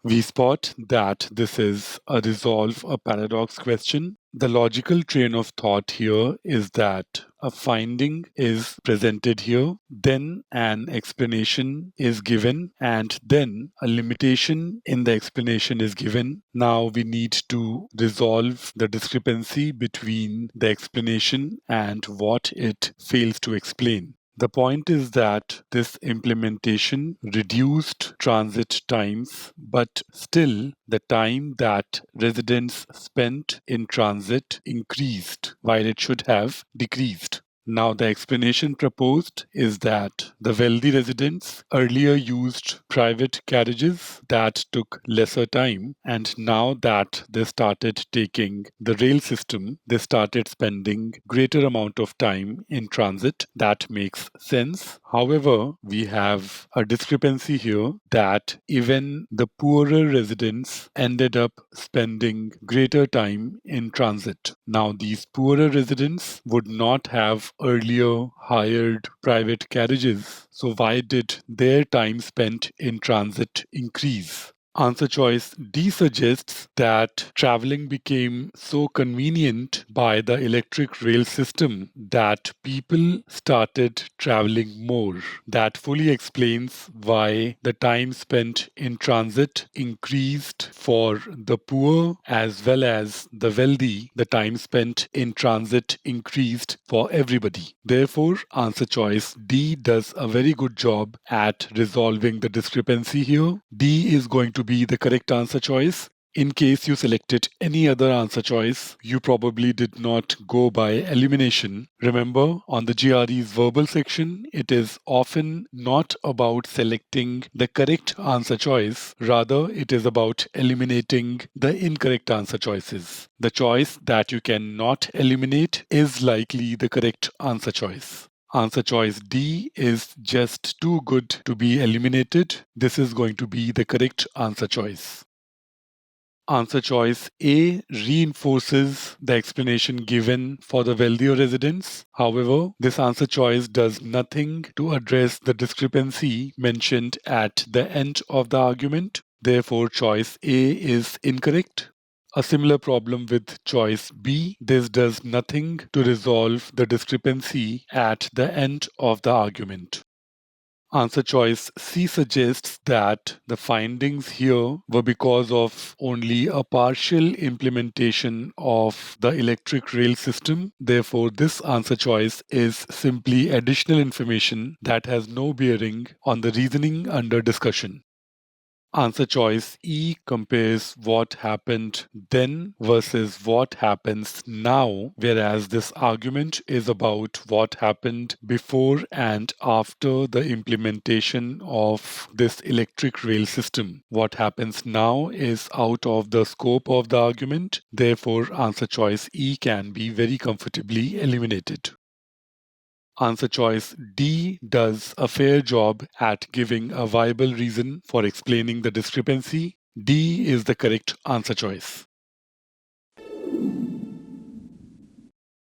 We spot that this is a resolve a paradox question. The logical train of thought here is that a finding is presented here, then an explanation is given, and then a limitation in the explanation is given. Now we need to resolve the discrepancy between the explanation and what it fails to explain. The point is that this implementation reduced transit times, but still the time that residents spent in transit increased while it should have decreased. Now, the explanation proposed is that the wealthy residents earlier used private carriages that took lesser time, and now that they started taking the rail system, they started spending greater amount of time in transit. That makes sense. However, we have a discrepancy here that even the poorer residents ended up spending greater time in transit. Now, these poorer residents would not have earlier hired private carriages. So why did their time spent in transit increase? Answer choice D suggests that traveling became so convenient by the electric rail system that people started traveling more. That fully explains why the time spent in transit increased for the poor as well as the wealthy. The time spent in transit increased for everybody. Therefore, answer choice D does a very good job at resolving the discrepancy here. D is going to be the correct answer choice. In case you selected any other answer choice, you probably did not go by elimination. Remember, on the GRE's verbal section, it is often not about selecting the correct answer choice. Rather, it is about eliminating the incorrect answer choices. The choice that you cannot eliminate is likely the correct answer choice. Answer choice D is just too good to be eliminated. This is going to be the correct answer choice. Answer choice A reinforces the explanation given for the wealthier residents. However, this answer choice does nothing to address the discrepancy mentioned at the end of the argument. Therefore, choice A is incorrect. A similar problem with choice B. This does nothing to resolve the discrepancy at the end of the argument. Answer choice C suggests that the findings here were because of only a partial implementation of the electric rail system. Therefore, this answer choice is simply additional information that has no bearing on the reasoning under discussion. Answer choice E compares what happened then versus what happens now, whereas this argument is about what happened before and after the implementation of this electric rail system. What happens now is out of the scope of the argument. Therefore, answer choice E can be very comfortably eliminated. Answer choice D does a fair job at giving a viable reason for explaining the discrepancy. D is the correct answer choice.